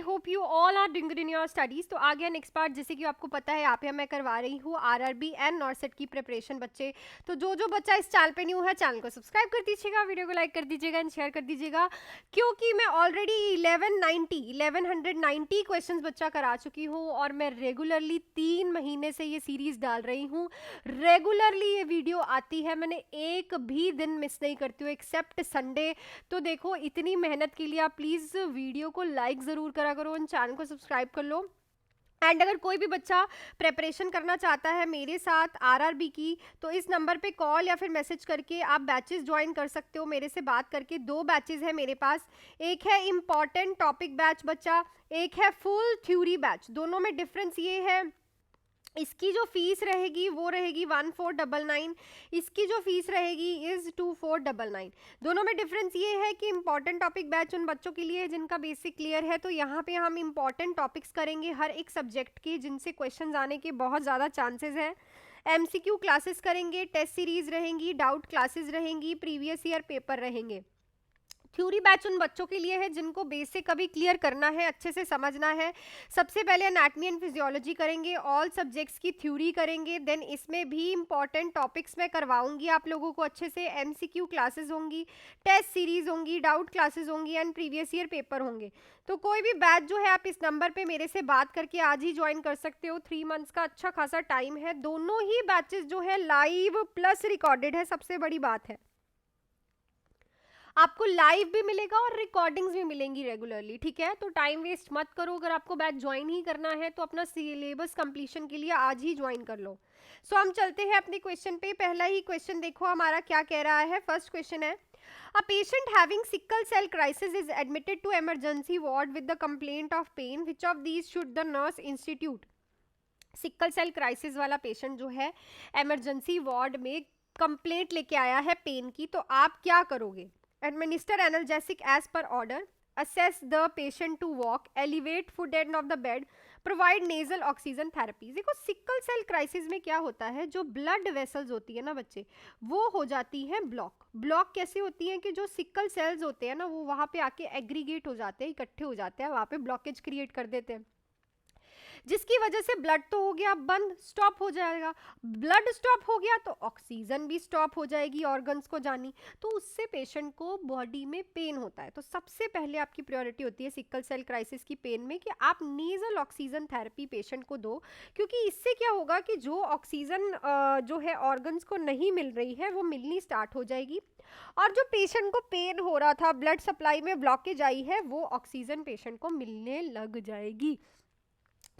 Hope you all are doing good in your studies. तो आ गया नेक्स्ट पार्ट, जैसे कि आपको पता है यहाँ पे मैं करवा रही हूँ आरआरबी एंड नॉर्सेट की प्रिपरेशन बच्चे। तो जो बच्चा इस चैनल पे न्यू है, चैनल को सब्सक्राइब कर दीजिएगा, वीडियो को लाइक कर दीजिएगा एंड शेयर कर दीजिएगा, क्योंकि मैं ऑलरेडी 1190 क्वेश्चन बच्चा करा चुकी हूँ और मैं रेगुलरली 3 महीने से ये सीरीज डाल रही हूँ। रेगुलरली ये वीडियो आती है, मैंने एक भी दिन मिस नहीं करती हूँ एक्सेप्ट संडे। तो देखो, इतनी मेहनत के लिए आप प्लीज़ वीडियो को लाइक ज़रूर करा करो, चैनल को सब्सक्राइब कर लो। एंड अगर कोई भी बच्चा प्रेपरेशन करना चाहता है मेरे साथ आरआरबी की, तो इस नंबर पे कॉल या फिर मैसेज करके आप बैचेस ज्वाइन कर सकते हो मेरे से बात करके। 2 बैचेस है मेरे पास, एक है इम्पॉर्टेंट टॉपिक बैच बच्चा, एक है फुल थ्योरी बैच। दोनों में डिफरेंस ये है, इसकी जो फीस रहेगी वो रहेगी 1499, इसकी जो फीस रहेगी इज़ 2499। दोनों में डिफरेंस ये है कि इंपॉर्टेंट टॉपिक बैच उन बच्चों के लिए है जिनका बेसिक क्लियर है। तो यहाँ पे हम इंपॉर्टेंट टॉपिक्स करेंगे हर एक सब्जेक्ट के, जिनसे क्वेश्चन आने के बहुत ज़्यादा चांसेस हैं। एमसीक्यू क्लासेस करेंगे, टेस्ट सीरीज रहेंगी, डाउट क्लासेस रहेंगी, प्रीवियस ईयर पेपर रहेंगे। थ्योरी बैच उन बच्चों के लिए है जिनको बेसिक अभी क्लियर करना है, अच्छे से समझना है। सबसे पहले एनाटॉमी एंड फिजियोलॉजी करेंगे, ऑल सब्जेक्ट्स की थ्योरी करेंगे, देन इसमें भी इंपॉर्टेंट टॉपिक्स मैं करवाऊंगी आप लोगों को अच्छे से। एमसीक्यू क्लासेस होंगी, टेस्ट सीरीज होंगी, डाउट क्लासेस होंगी एंड प्रीवियस ईयर पेपर होंगे। तो कोई भी बैच जो है आप इस नंबर पे मेरे से बात करके आज ही ज्वाइन कर सकते हो। 3 मंथ्स का अच्छा खासा टाइम है। दोनों ही बैचेस जो है लाइव प्लस रिकॉर्डेड है, सबसे बड़ी बात है आपको लाइव भी मिलेगा और रिकॉर्डिंग्स भी मिलेंगी रेगुलरली, ठीक है। तो टाइम वेस्ट मत करो, अगर आपको बैच ज्वाइन ही करना है तो अपना सिलेबस कंप्लीशन के लिए आज ही ज्वाइन कर लो। सो हम चलते हैं अपने क्वेश्चन पे। पहला ही क्वेश्चन देखो हमारा क्या कह रहा है। फर्स्ट क्वेश्चन है, a patient having sickle cell crisis is admitted to emergency ward with the complaint of pain, which of these should the nurse institute. Sickle cell crisis वाला पेशेंट जो है इमरजेंसी वार्ड में complaint लेके आया है pen की, तो आप क्या करोगे। Administer analgesic as per order, assess the patient to walk, elevate foot end of the bed, provide nasal oxygen therapy। देखो, सिकल सेल क्राइसिस में क्या होता है, जो ब्लड वेसल्स होती है ना बच्चे, वो हो जाती है ब्लॉक। ब्लॉक कैसे होती है कि जो सिकल सेल्स होते हैं ना, वो वहाँ पे आके एग्रीगेट हो जाते हैं, इकट्ठे हो जाते हैं, वहाँ पे ब्लॉकेज क्रिएट कर देते हैं, जिसकी वजह से ब्लड तो हो गया बंद, स्टॉप हो जाएगा। ब्लड स्टॉप हो गया तो ऑक्सीजन भी स्टॉप हो जाएगी ऑर्गन्स को जानी, तो उससे पेशेंट को बॉडी में पेन होता है। तो सबसे पहले आपकी प्रायोरिटी होती है सिकल सेल क्राइसिस की पेन में कि आप नेजल ऑक्सीजन थेरेपी पेशेंट को दो, क्योंकि इससे क्या होगा कि जो ऑक्सीजन जो है ऑर्गन्स को नहीं मिल रही है वो मिलनी स्टार्ट हो जाएगी, और जो पेशेंट को पेन हो रहा था, ब्लड सप्लाई में ब्लॉकेज आई है, वो ऑक्सीजन पेशेंट को मिलने लग जाएगी।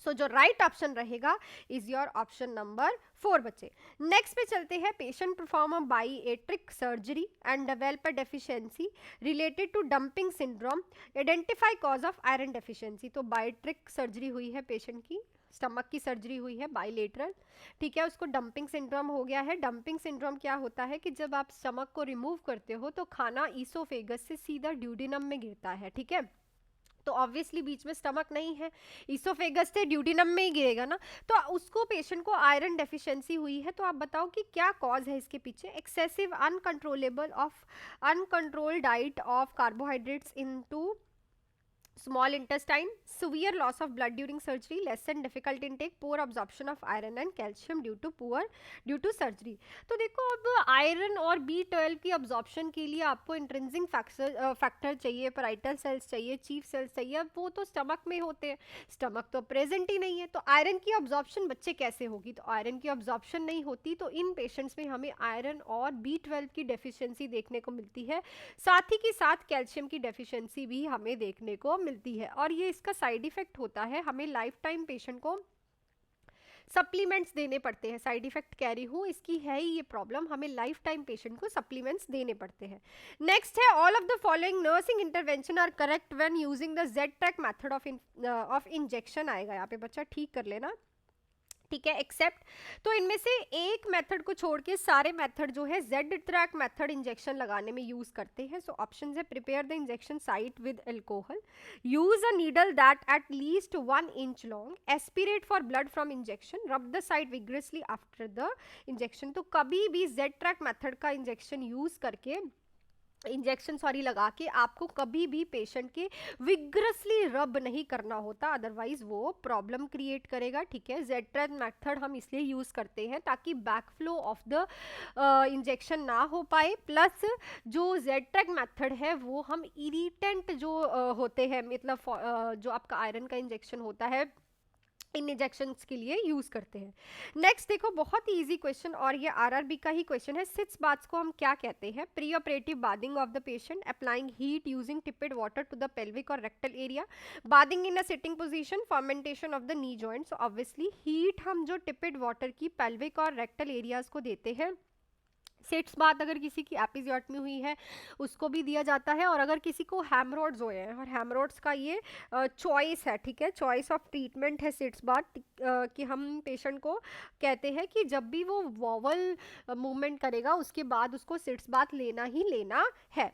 सो जो राइट ऑप्शन रहेगा इज योर ऑप्शन नंबर 4 बच्चे। नेक्स्ट पे चलते हैं, patient perform a bariatric surgery and develop a deficiency related to dumping syndrome, identify cause of iron deficiency. तो बाईएट्रिक सर्जरी हुई है पेशेंट की, स्टमक की सर्जरी हुई है बाईलेटरल, ठीक है, उसको डंपिंग सिंड्रोम हो गया है। डंपिंग सिंड्रोम क्या होता है कि जब आप स्टमक को रिमूव करते हो तो खाना ईसोफेगस से सीधा ड्यूडिनम में गिरता है, ठीक है। तो ऑब्वियसली बीच में स्टमक नहीं है, इसोफेगस से ड्यूडिनम में ही गिरेगा ना, तो उसको पेशेंट को आयरन डेफिशिएंसी हुई है। तो आप बताओ कि क्या कॉज है इसके पीछे। Excessive uncontrolled diet of carbohydrates into small intestine, severe loss of blood during surgery, less and difficult intake, poor absorption of iron and calcium due to surgery। तो देखो, अब आयरन और B12 की अब्जॉर्प्शन के लिए आपको इंट्रिंसिक फैक्टर चाहिए, parietal cells चाहिए, चीफ सेल्स चाहिए, अब वो तो स्टमक में होते हैं, स्टमक तो प्रेजेंट ही नहीं है, तो आयरन की अब्जॉर्प्शन बच्चे कैसे होगी। तो आयरन की अब्जॉर्प्शन नहीं होती, तो इन पेशेंट्स में हमें आयरन और B12 की डेफिशिएंसी देखने को मिलती है, साथ ही के साथ कैल्शियम की डेफिशिएंसी भी हमें देखने को मिलती है। और ये इसका साइड इफेक्ट होता है, हमें लाइफ टाइम पेशेंट को सप्लीमेंट्स देने पड़ते हैं। साइड इफेक्ट कैरी हूँ इसकी है ही ये प्रॉब्लम, हमें लाइफ टाइम पेशेंट को सप्लीमेंट्स देने पड़ते हैं। नेक्स्ट है, all of the following nursing intervention are correct when using the Z track method of injection आएगा यहाँ पे बच्चा, ठीक कर लेना, ठीक है, एक्सेप्ट। तो इनमें से एक मेथड को छोड़ के सारे मेथड जो है जेड ट्रैक मेथड इंजेक्शन लगाने में यूज करते हैं। सो ऑप्शन है, prepare the injection site with alcohol, use a needle that at least 1 inch long, aspirate for blood from injection, रब the site विग्रेसली after the injection. तो कभी भी Z track method का इंजेक्शन यूज करके injection sorry लगा के आपको कभी भी पेशेंट के विग्रसली रब नहीं करना होता, अदरवाइज वो प्रॉब्लम क्रिएट करेगा, ठीक है। जेट्रेन मेथड हम इसलिए यूज़ करते हैं ताकि बैकफ्लो ऑफ द इंजेक्शन ना हो पाए, प्लस जो जेट्रेक मेथड है वो हम इरिटेंट जो होते हैं, मतलब जो आपका आयरन का इंजेक्शन होता है इन इंजेक्शंस के लिए यूज करते हैं। नेक्स्ट देखो, बहुत ही इजी क्वेश्चन, और ये आरआरबी का ही क्वेश्चन है। सिट्स बाथ्स को हम क्या कहते हैं? Pre operative bathing of the patient, applying heat using tepid water to the pelvic और rectal area, bathing in a sitting position, fermentation of the knee joint. So obviously heat हम जो tepid water की pelvic और rectal areas को देते हैं। Seats बात अगर किसी की एपिजियोटमी हुई है उसको भी दिया जाता है, और अगर किसी को हेमरोड्स हुए हैं, और हेमरोड्स का ये चॉइस है, ठीक है, चॉइस ऑफ ट्रीटमेंट है सिट्स बात, कि हम पेशेंट को कहते हैं कि जब भी वो वॉवल मूवमेंट करेगा उसके बाद उसको सिट्स बात लेना ही लेना है।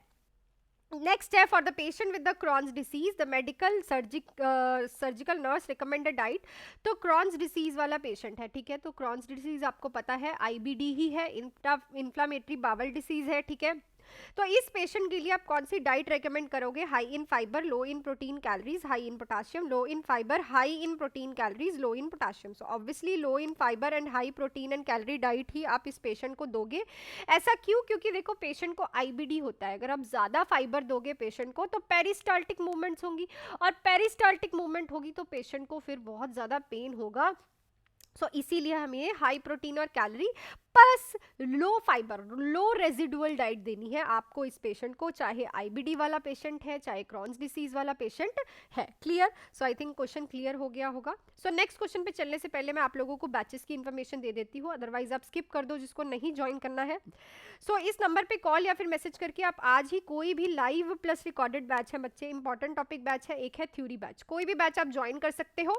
नेक्स्ट है, for the patient with the Crohn's disease the medical surgical nurse recommended diet. तो क्रॉन्स डिसीज वाला पेशेंट है, ठीक है, तो क्रॉन्स डिसीज आपको पता है आईबीडी ही है, इन्फ्लामेटरी बावल डिसीज है, ठीक है। तो इस पेशेंट के लिए आप कौन सी डाइट रेकमेंड करोगे? High in fiber, low in protein calories, high in potassium, low in fiber, high in protein calories, low in potassium. So obviously low in fiber and high protein and calorie diet ही आप इस patient को दोगे। ऐसा क्यों? क्योंकि देखो patient को आईबीडी होता है, अगर आप ज़्यादा फाइबर दोगे पेशेंट को तो पेरिस्टाल्टिक मूवमेंट्स होंगी, और पेरिस्टाल्टिक मूवमेंट होगी तो पेशेंट को फिर बहुत ज़्यादा पेन होगा। सो इसीलिए हमें हाई प्रोटीन और कैलोरी प्लस लो फाइबर, लो रेजिडुअल डाइट देनी है आपको इस पेशेंट को, चाहे आईबीडी वाला पेशेंट है चाहे क्रॉन्स डिसीज वाला पेशेंट है। Clear? So I think question clear हो गया होगा। सो नेक्स्ट क्वेश्चन पे चलने से पहले मैं आप लोगों को बैचेस की इन्फॉर्मेशन दे देती हूँ, अदरवाइज आप स्किप कर दो जिसको नहीं ज्वाइन करना है। सो इस नंबर पे कॉल या फिर मैसेज करके आप आज ही कोई भी लाइव प्लस रिकॉर्डेड बैच है बच्चे, इंपॉर्टेंट टॉपिक बैच है, एक है थ्योरी बैच, कोई भी बैच आप ज्वाइन कर सकते हो।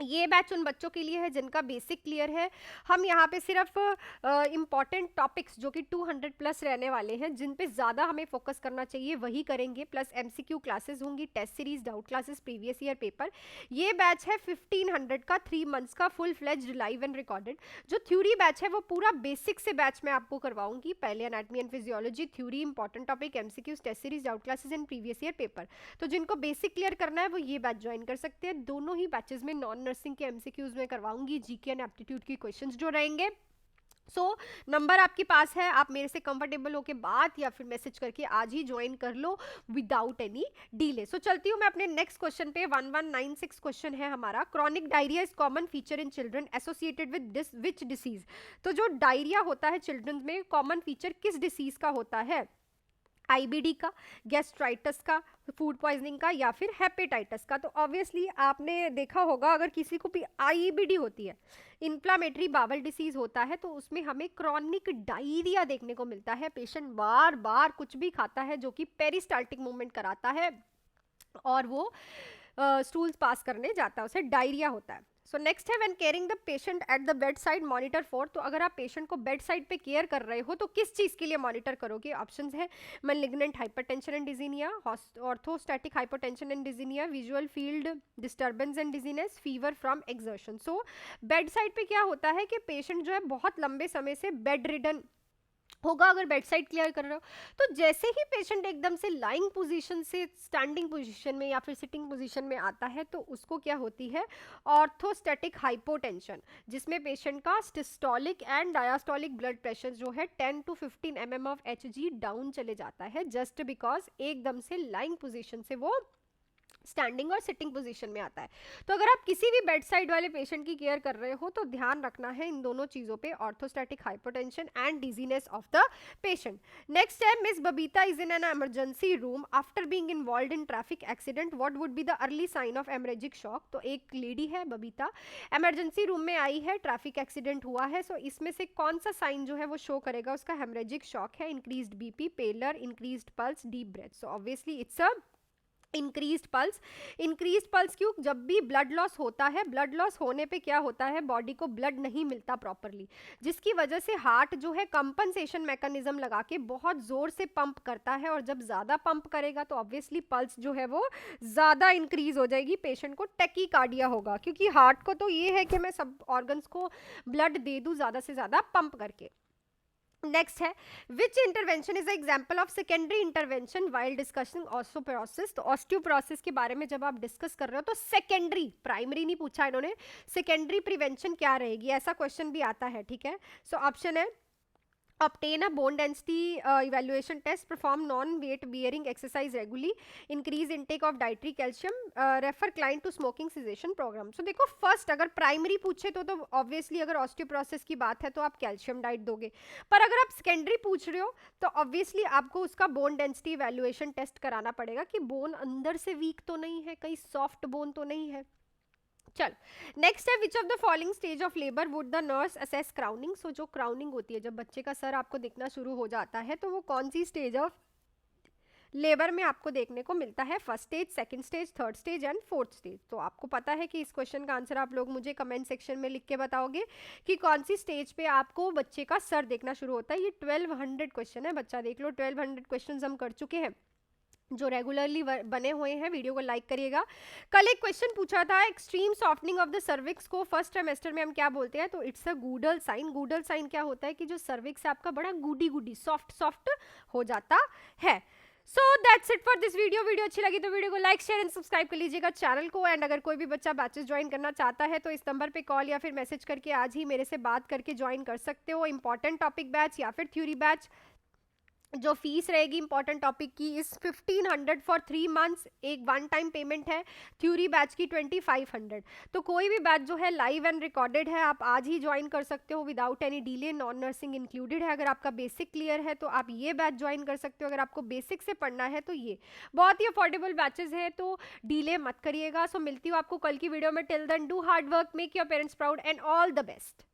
ये बैच उन बच्चों के लिए है जिनका बेसिक क्लियर है। हम यहाँ पे सिर्फ इम्पॉर्टेंट टॉपिक्स जो कि 200 प्लस रहने वाले हैं, जिन पे ज़्यादा हमें फोकस करना चाहिए वही करेंगे, प्लस एमसीक्यू क्लासेस होंगी, test series, doubt classes, previous year paper. ये बैच है 1500 का, 3 मंथ्स का, full fledged live and recorded. जो थ्योरी बैच है वो पूरा बेसिक से बैच मैं आपको करवाऊंगी, पहले anatomy and physiology, theory, important topic, MCQs, test series, doubt classes and previous year paper. तो जिनको बेसिक क्लियर करना है वो ये बैच ज्वाइन कर सकते हैं। दोनों ही बैचेस में नॉन नर्सिंग के एमसीक्यूज में करवाऊंगी, जीके एंड एप्टीट्यूड की क्वेश्चंस जो रहेंगे। सो नंबर आपके पास है, आप मेरे से कंफर्टेबल होके बात या फिर मैसेज करके आज ही ज्वाइन कर लो विदाउट एनी डिले। सो चलती हूँ मैं अपने नेक्स्ट क्वेश्चन पे। 1196 क्वेश्चन है हमारा। Chronic diarrhoea is common feature in children associated with this which disease. तो जो डायरिया होता है चिल्ड्रन में, कॉमन फीचर किस डिसीज का होता है? आईबीडी का, गैस्ट्राइटिस का, फूड पॉइजनिंग का, या फिर हेपेटाइटिस का। तो ऑब्वियसली आपने देखा होगा अगर किसी को भी आईबीडी होती है, इन्फ्लामेटरी बावल डिसीज होता है, तो उसमें हमें क्रॉनिक डायरिया देखने को मिलता है। पेशेंट बार बार कुछ भी खाता है जो कि पेरिस्टाल्टिक मूवमेंट कराता है और वो स्टूल्स पास करने जाता है, उसे डायरिया होता है। सो नेक्स्ट है, when caring the patient at the bed side monitor for. तो अगर आप पेशेंट को बेड साइड पे केयर कर रहे हो तो किस चीज़ के लिए मॉनिटर करोगे? ऑप्शंस है malignant hypertension and dizziness, orthostatic hypotension and dizziness, visual field disturbance and dizziness, fever from exertion. So bed side पे क्या होता है कि पेशेंट जो है बहुत लंबे समय से बेड रिडन होगा अगर बेड साइड क्लियर कर रहे हो। तो जैसे ही पेशेंट एकदम से लाइंग पोजीशन से स्टैंडिंग पोजीशन में या फिर सिटिंग पोजीशन में आता है तो उसको क्या होती है? ऑर्थोस्टैटिक हाइपोटेंशन, जिसमें पेशेंट का systolic and diastolic blood pressure जो है 10 to 15 mm of Hg down चले जाता है, जस्ट बिकॉज एकदम से लाइंग पोजीशन से वो स्टैंडिंग और सिटिंग पोजीशन में आता है। तो अगर आप किसी भी बेड साइड वाले पेशेंट की केयर कर रहे हो तो ध्यान रखना है इन दोनों चीजों पे, orthostatic hypotension and dizziness of the patient. Next है, miss Babita is in an emergency room after being involved in traffic accident, what would be the early sign of hemorrhagic shock. तो एक लेडी है बबीता, इमरजेंसी रूम में आई है, traffic accident हुआ है। सो इसमें से कौन सा साइन जो है वो शो करेगा उसका हेमरेजिक शॉक है? Increased BP, pallor, increased pulse, deep breath. So obviously it's a increased pulse. Increased pulse क्यों? जब भी ब्लड लॉस होता है, ब्लड लॉस होने पे क्या होता है, बॉडी को ब्लड नहीं मिलता प्रॉपरली, जिसकी वजह से हार्ट जो है कंपनसेशन मैकेनिज्म लगा के बहुत जोर से पंप करता है, और जब ज़्यादा पंप करेगा तो ऑब्वियसली पल्स जो है वो ज़्यादा इंक्रीज हो जाएगी, पेशेंट को टैकीकार्डिया होगा, क्योंकि हार्ट को तो ये है कि मैं सब ऑर्गन्स को ब्लड दे दूँ ज़्यादा से ज़्यादा पंप करके। नेक्स्ट है, which intervention is example of secondary intervention while discussing osteoporosis. तो ऑस्टियोपोरोसिस के बारे में जब आप डिस्कस कर रहे हो तो सेकेंडरी, प्राइमरी नहीं पूछा इन्होंने, सेकेंडरी प्रिवेंशन क्या रहेगी, ऐसा क्वेश्चन भी आता है, ठीक है। सो ऑप्शन है, obtain a bone density evaluation test, perform non-weight bearing exercise regularly, increase intake of dietary calcium, refer client to smoking cessation program। so देखो फर्स्ट अगर प्राइमरी पूछे तो ऑब्वियसली अगर ऑस्टियोप्रोसिस की बात है तो आप कैल्शियम डाइट दोगे, पर अगर आप सेकेंडरी पूछ रहे हो तो ऑब्वियसली आपको उसका बोन डेंसिटी इवेल्युएशन टेस्ट कराना पड़ेगा कि बोन अंदर से वीक तो नहीं है, कहीं सॉफ्ट बोन तो नहीं है। चल, नेक्स्ट है, which of the following stage of labour would the nurse assess crowning. So जो क्राउनिंग होती है, जब बच्चे का सर आपको दिखना शुरू हो जाता है, तो वो कौन सी स्टेज ऑफ लेबर में आपको देखने को मिलता है, first stage, second stage, third stage and fourth stage. तो आपको पता है कि इस क्वेश्चन का आंसर आप लोग मुझे कमेंट सेक्शन में लिख के बताओगे कि कौन सी स्टेज पे आपको बच्चे का सर देखना शुरू होता है। ये 1200 क्वेश्चन है, बच्चा देख लो, 1200 क्वेश्चन हम कर चुके हैं जो रेगुलरली बने हुए हैं। वीडियो को लाइक करिएगा। कल एक क्वेश्चन पूछा था, extreme softening of the cervix को फर्स्ट ट्राइमेस्टर में हम क्या बोलते हैं, तो इट्स अ गूडल साइन। गूडल साइन क्या होता है कि जो सर्विक्स है आपका बड़ा गुडी गुडी सॉफ्ट सॉफ्ट हो जाता है। So that's it for this video. Video अच्छी लगी तो वीडियो को लाइक, शेयर एंड सब्सक्राइब कर लीजिएगा चैनल को। एंड अगर कोई भी बच्चा बैचेस ज्वाइन करना चाहता है तो इस नंबर पे कॉल या फिर मैसेज करके आज ही मेरे से बात करके ज्वाइन कर सकते हो। इंपॉर्टेंट टॉपिक बैच या फिर थ्योरी बैच, जो फीस रहेगी इंपॉर्टेंट टॉपिक की इस 1500 फॉर 3 मंथ्स, एक वन टाइम पेमेंट है। थ्योरी बैच की 2500। तो कोई भी बैच जो है लाइव एंड रिकॉर्डेड है, आप आज ही ज्वाइन कर सकते हो without any delay, non nursing included है। अगर आपका बेसिक क्लियर है तो आप ये बैच ज्वाइन कर सकते हो, अगर आपको बेसिक से पढ़ना है तो ये बहुत ही अफोर्डेबल बैचेस हैं, तो डिले मत करिएगा। सो मिलती हूँ आपको कल की वीडियो में। Till then do hard work, make your parents proud and all the best.